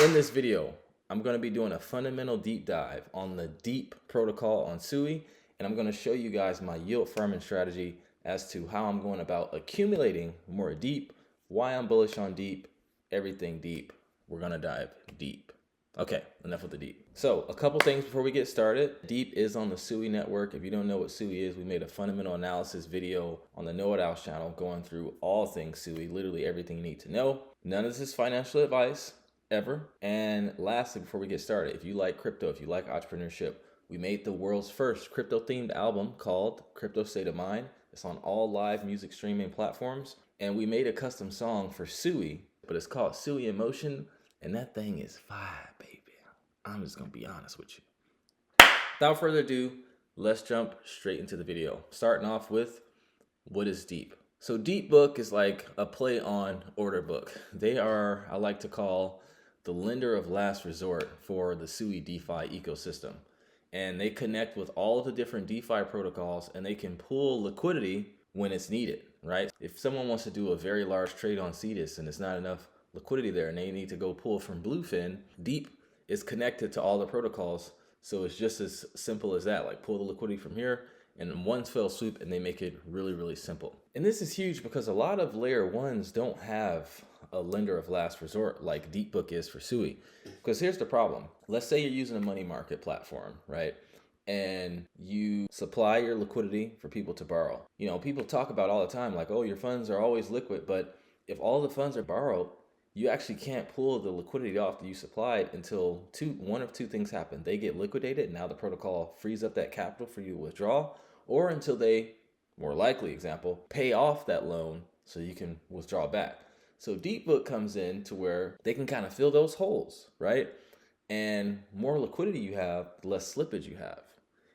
In this video, I'm going to be doing a fundamental deep dive on the DEEP protocol on SUI, and I'm going to show you guys my yield farming strategy as to how I'm going about accumulating more DEEP, why I'm bullish on DEEP, everything DEEP. We're going to dive deep. Okay, enough with the DEEP. So a couple things before we get started. DEEP is on the SUI network. If you don't know what SUI is, we made a fundamental analysis video on the Know It All channel going through all things SUI, literally everything you need to know. None of this is financial advice ever. And lastly, before we get started, if you like crypto, if you like entrepreneurship, we made the world's first crypto themed album called Crypto State of Mind. It's on all live music streaming platforms. And we made a custom song for SUI, but it's called SUI in Motion. And that thing is fire, baby. I'm just gonna be honest with you. Without further ado, let's jump straight into the video. Starting off with, what is DEEP? So DeepBook is like a play on order book. They are, I like to call, the lender of last resort for the SUI DeFi ecosystem. And they connect with all of the different DeFi protocols, and they can pull liquidity when it's needed, right? If someone wants to do a very large trade on Cetus and it's not enough liquidity there and they need to go pull from Bluefin, DEEP is connected to all the protocols. So it's just as simple as that, like pull the liquidity from here and in one fell swoop, and they make it really, really simple. And this is huge because a lot of layer ones don't have a lender of last resort like DeepBook is for SUI. Because here's the problem. Let's say you're using a money market platform, right? And you supply your liquidity for people to borrow. You know, people talk about all the time like, oh, your funds are always liquid, but if all the funds are borrowed, you actually can't pull the liquidity off that you supplied until one of two things happen. They get liquidated, and now the protocol frees up that capital for you to withdraw, or until they, more likely example, pay off that loan so you can withdraw back. So DeepBook comes in to where they can kind of fill those holes, right? And more liquidity you have, the less slippage you have.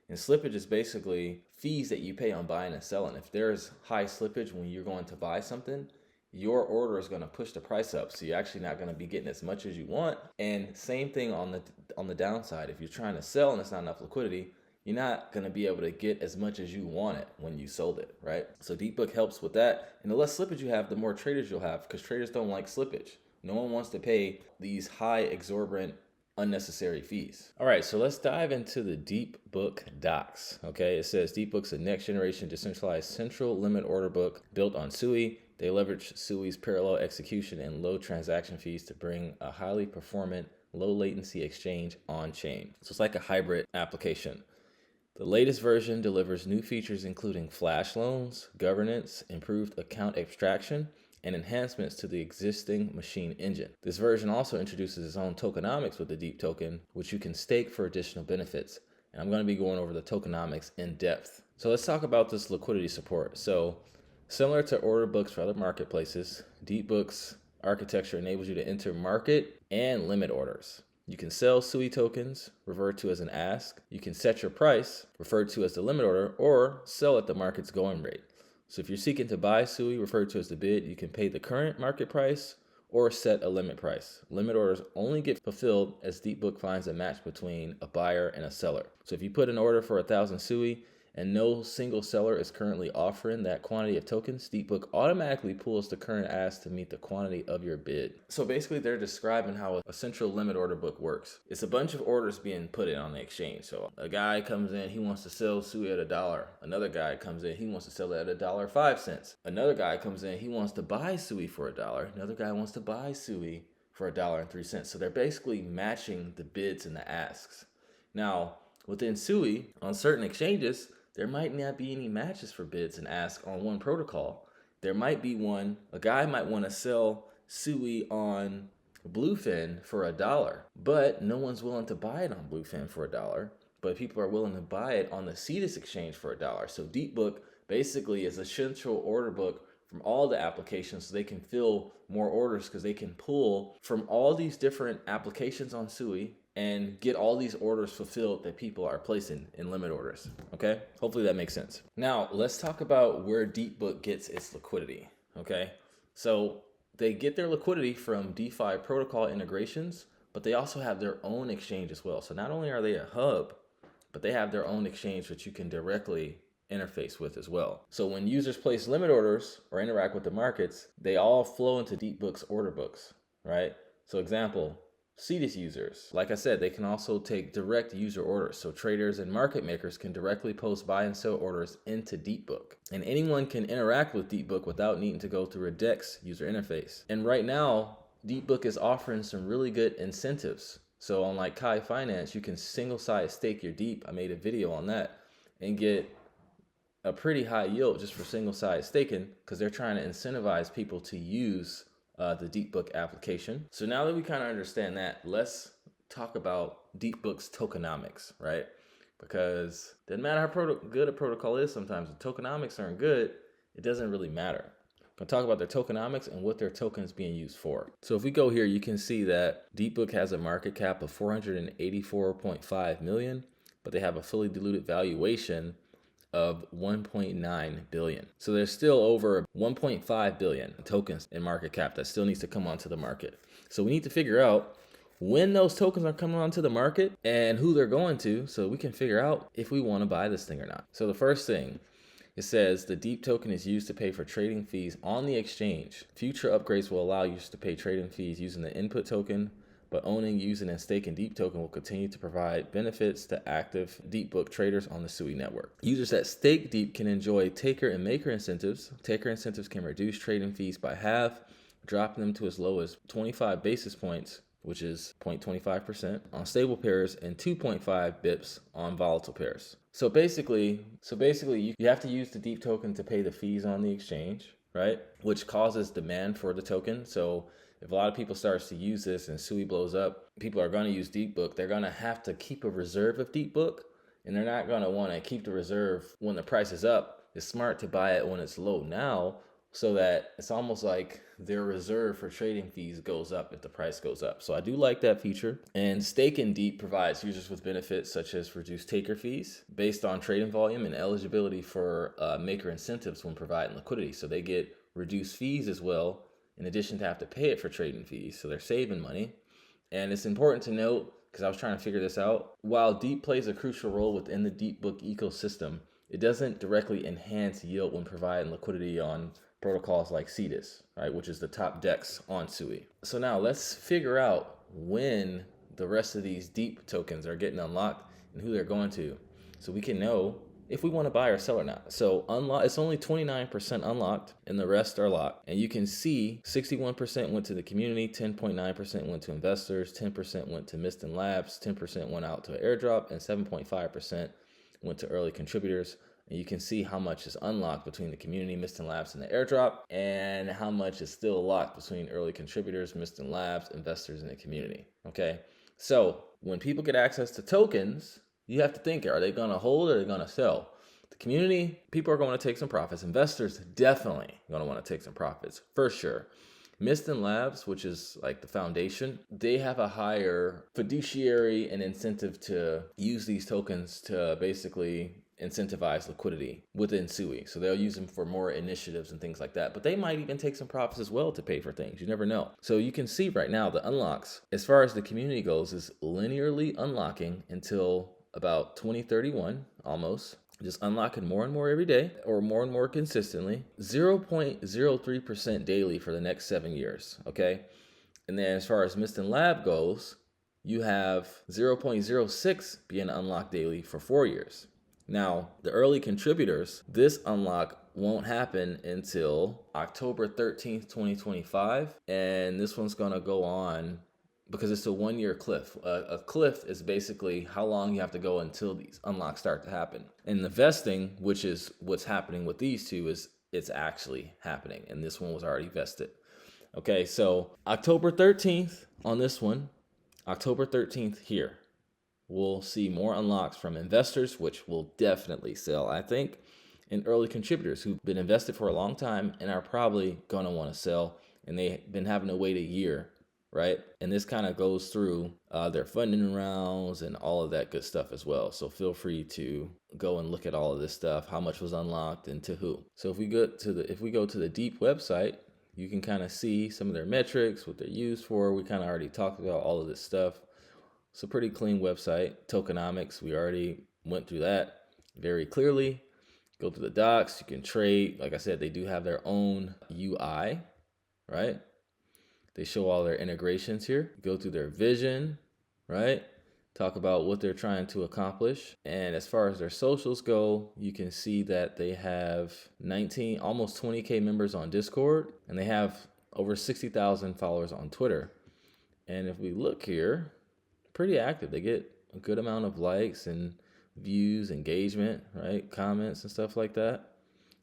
And slippage is basically fees that you pay on buying and selling. If there's high slippage when you're going to buy something, your order is going to push the price up. So you're actually not going to be getting as much as you want. And same thing on the downside. If you're trying to sell and it's not enough liquidity, you're not going to be able to get as much as you want it when you sold it, right? So DeepBook helps with that. And the less slippage you have, the more traders you'll have, because traders don't like slippage. No one wants to pay these high, exorbitant, unnecessary fees. All right, so let's dive into the DeepBook docs. Okay, it says DeepBook's a next generation decentralized central limit order book built on SUI. They leverage SUI's parallel execution and low transaction fees to bring a highly performant, low latency exchange on chain. So it's like a hybrid application. The latest version delivers new features including flash loans, governance, improved account abstraction, and enhancements to the existing machine engine. This version also introduces its own tokenomics with the DEEP token, which you can stake for additional benefits. And I'm going to be going over the tokenomics in depth. So let's talk about this liquidity support. So similar to order books for other marketplaces, DeepBook's architecture enables you to enter market and limit orders. You can sell SUI tokens, referred to as an ask. You can set your price, referred to as the limit order, or sell at the market's going rate. So if you're seeking to buy SUI, referred to as the bid, you can pay the current market price or set a limit price. Limit orders only get fulfilled as DeepBook finds a match between a buyer and a seller. So if you put an order for 1,000 SUI, and no single seller is currently offering that quantity of tokens, DeepBook automatically pulls the current ask to meet the quantity of your bid. So basically they're describing how a central limit order book works. It's a bunch of orders being put in on the exchange. So a guy comes in, he wants to sell SUI at $1. Another guy comes in, he wants to sell it at $1.05. Another guy comes in, he wants to buy SUI for $1. Another guy wants to buy SUI for $1.03. So they're basically matching the bids and the asks. Now, within SUI, on certain exchanges, there might not be any matches for bids and asks on one protocol. There might be one, a guy might want to sell SUI on Bluefin for $1, but no one's willing to buy it on Bluefin for $1, but people are willing to buy it on the Cetus exchange for $1. So DeepBook basically is a central order book from all the applications so they can fill more orders because they can pull from all these different applications on SUI and get all these orders fulfilled that people are placing in limit orders, okay? Hopefully that makes sense. Now, let's talk about where DeepBook gets its liquidity, okay? So they get their liquidity from DeFi protocol integrations, but they also have their own exchange as well. So not only are they a hub, but they have their own exchange that you can directly interface with as well. So when users place limit orders or interact with the markets, they all flow into DeepBook's order books, right? So example, Cetus users. Like I said, they can also take direct user orders. So traders and market makers can directly post buy and sell orders into DeepBook. And anyone can interact with DeepBook without needing to go through a DEX user interface. And right now, DeepBook is offering some really good incentives. So on like Kai Finance, you can single side stake your Deep. I made a video on that and get a pretty high yield just for single side staking because they're trying to incentivize people to use the DeepBook application. So now that we kind of understand that, let's talk about DeepBook's tokenomics, right? Because it doesn't matter how good a protocol is sometimes. If tokenomics aren't good, it doesn't really matter. I'm going to talk about their tokenomics and what their token is being used for. So if we go here, you can see that DeepBook has a market cap of 484.5 million, but they have a fully diluted valuation of 1.9 billion. So there's still over 1.5 billion tokens in market cap that still needs to come onto the market. So we need to figure out when those tokens are coming onto the market and who they're going to, so we can figure out if we want to buy this thing or not. So the first thing, it says the Deep token is used to pay for trading fees on the exchange. Future upgrades will allow users to pay trading fees using the input token, but owning, using, and staking Deep token will continue to provide benefits to active DeepBook traders on the SUI network. Users that stake Deep can enjoy taker and maker incentives. Taker incentives can reduce trading fees by half, dropping them to as low as 25 basis points, which is 0.25% on stable pairs and 2.5 bips on volatile pairs. So basically you have to use the Deep token to pay the fees on the exchange, right? Which causes demand for the token. So if a lot of people starts to use this and SUI blows up, people are going to use DeepBook. They're going to have to keep a reserve of DeepBook, and they're not going to want to keep the reserve when the price is up. It's smart to buy it when it's low now, so that it's almost like their reserve for trading fees goes up if the price goes up. So I do like that feature. And staking Deep provides users with benefits such as reduced taker fees based on trading volume and eligibility for maker incentives when providing liquidity. So they get reduced fees as well, in addition to have to pay it for trading fees. So they're saving money. And it's important to note, because I was trying to figure this out, while Deep plays a crucial role within the DeepBook ecosystem, it doesn't directly enhance yield when providing liquidity on protocols like Cetus, right, which is the top DEX on SUI. So now let's figure out when the rest of these Deep tokens are getting unlocked and who they're going to, so we can know if we want to buy or sell or not. So it's only 29% unlocked and the rest are locked. And you can see 61% went to the community, 10.9% went to investors, 10% went to Mist and Labs, 10% went out to airdrop, and 7.5% went to early contributors. And you can see how much is unlocked between the community, Mist and Labs, and the airdrop, and how much is still locked between early contributors, Mist and Labs, investors, and the community. Okay, so when people get access to tokens, you have to think, are they going to hold or are they going to sell? The community, people are going to take some profits. Investors definitely going to want to take some profits, for sure. Mist and Labs, which is like the foundation, they have a higher fiduciary and incentive to use these tokens to basically incentivize liquidity within SUI. So they'll use them for more initiatives and things like that. But they might even take some profits as well to pay for things. You never know. So you can see right now the unlocks, as far as the community goes, is linearly unlocking until about 2031 almost. Just unlocking more and more every day, or more and more consistently. 0.03% daily for the next 7 years. Okay. And then as far as Mist and Lab goes, you have 0.06 being unlocked daily for 4 years. Now, the early contributors, this unlock won't happen until October 13th, 2025. And this one's going to go on because it's a 1 year cliff. A cliff is basically how long you have to go until these unlocks start to happen. And the vesting, which is what's happening with these two, is it's actually happening. And this one was already vested. Okay, so October 13th on this one, October 13th here, we'll see more unlocks from investors, which will definitely sell, I think, and early contributors who've been invested for a long time and are probably going to want to sell, and they've been having to wait a year, right? And this kind of goes through their funding rounds and all of that good stuff as well. So feel free to go and look at all of this stuff, how much was unlocked and to who. So if we go to the Deep website, you can kind of see some of their metrics, what they're used for. We kind of already talked about all of this stuff. It's a pretty clean website. Tokenomics, we already went through that very clearly. Go to the docs, you can trade. Like I said, they do have their own UI, right? They show all their integrations here, go through their vision, right? Talk about what they're trying to accomplish. And as far as their socials go, you can see that they have 19, almost 20K members on Discord, and they have over 60,000 followers on Twitter. And if we look here, pretty active. They get a good amount of likes and views, engagement, right? Comments and stuff like that.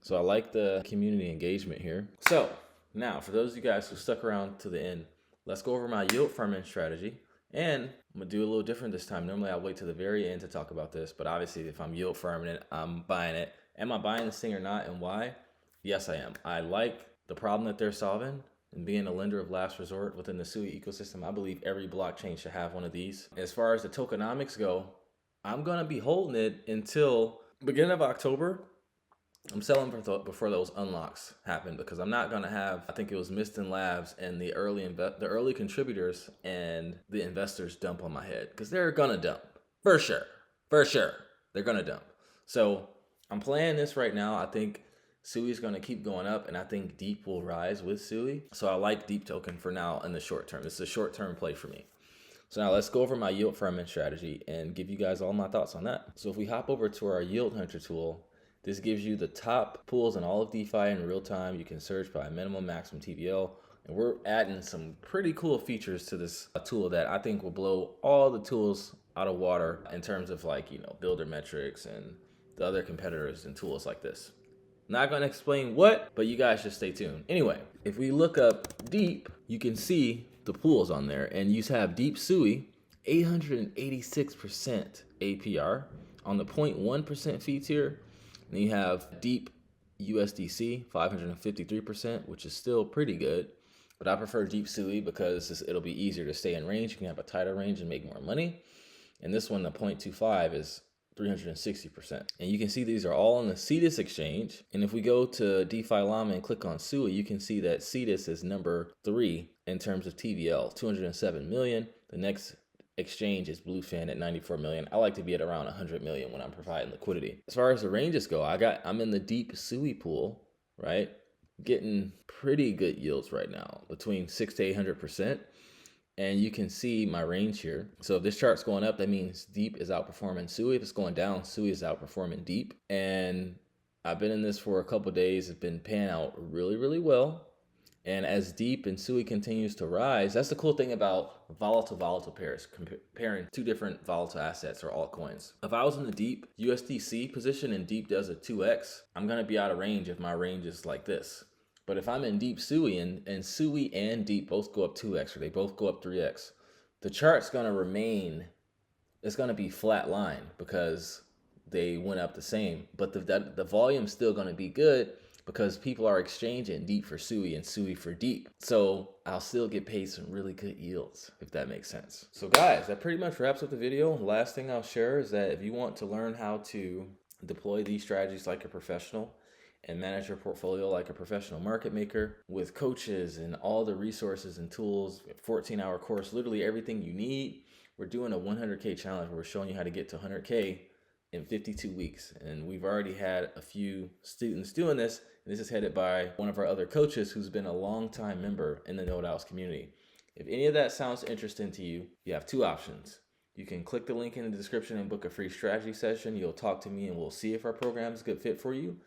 So I like the community engagement here. So now for those of you guys who stuck around to the end, let's go over my yield farming strategy. And I'm gonna do a little different this time. Normally I'll wait to the very end to talk about this, but obviously if I'm yield farming it, I'm buying it. Am I buying this thing or not, and why? Yes, I am. I like the problem that they're solving, and being a lender of last resort within the SUI ecosystem, I believe every blockchain should have one of these. As far as the tokenomics go, I'm gonna be holding it until beginning of October. I'm selling before those unlocks happen, because I'm not gonna have, I think it was Miston Labs and the early contributors and the investors dump on my head, because they're gonna dump for sure. They're gonna dump. So I'm playing this right now. I think SUI is gonna keep going up, and I think Deep will rise with SUI. So I like Deep token for now in the short term. It's a short term play for me. So now let's go over my yield farming strategy and give you guys all my thoughts on that. So if we hop over to our Yield Hunter tool, this gives you the top pools in all of DeFi in real time. You can search by minimum, maximum TVL. And we're adding some pretty cool features to this tool that I think will blow all the tools out of water in terms of, like, builder metrics and the other competitors and tools like this. Not gonna explain what, but you guys just stay tuned. Anyway, if we look up Deep, you can see the pools on there, and you have Deep SUI, 886% APR on the 0.1% fee tier. And you have Deep USDC, 553%, which is still pretty good. But I prefer Deep SUI because it'll be easier to stay in range. You can have a tighter range and make more money. And this one, the 0.25, is 360%. And you can see these are all on the Cetus exchange. And if we go to DeFi Llama and click on SUI, you can see that Cetus is number 3 in terms of TVL, 207 million. The next exchange is Bluefin at 94 million. I like to be at around 100 million when I'm providing liquidity. As far as the ranges go, I'm in the Deep SUI pool, right? Getting pretty good yields right now, between 600 to 800%. And you can see my range here. So if this chart's going up, that means Deep is outperforming SUI. If it's going down, SUI is outperforming Deep. And I've been in this for a couple of days. It's been panning out really, really well. And as Deep and SUI continues to rise, that's the cool thing about volatile pairs, comparing two different volatile assets or altcoins. If I was in the Deep USDC position and Deep does a 2x, I'm gonna be out of range if my range is like this. But if I'm in Deep SUI and SUI and Deep both go up 2x, or they both go up 3x, the chart's gonna remain, it's gonna be flat line because they went up the same, but the volume's still gonna be good, because people are exchanging Deep for SUI and SUI for Deep. So I'll still get paid some really good yields, if that makes sense. So guys, that pretty much wraps up the video. Last thing I'll share is that if you want to learn how to deploy these strategies like a professional and manage your portfolio like a professional market maker with coaches and all the resources and tools, 14-hour course, literally everything you need, we're doing a 100K challenge where we're showing you how to get to 100K in 52 weeks. And we've already had a few students doing this. And this is headed by one of our other coaches who's been a long-time member in the Node House community. If any of that sounds interesting to you, you have two options. You can click the link in the description and book a free strategy session. You'll talk to me and we'll see if our program is a good fit for you.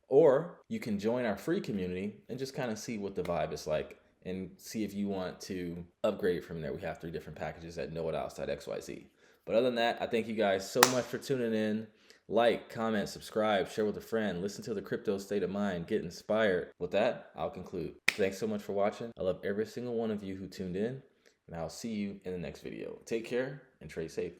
Or you can join our free community and just kind of see what the vibe is like and see if you want to upgrade from there. We have 3 different packages at nodehouse.xyz. But other than that, I thank you guys so much for tuning in. Like, comment, subscribe, share with a friend, listen to the crypto state of mind, get inspired. With that, I'll conclude. Thanks so much for watching. I love every single one of you who tuned in, and I'll see you in the next video. Take care and trade safe.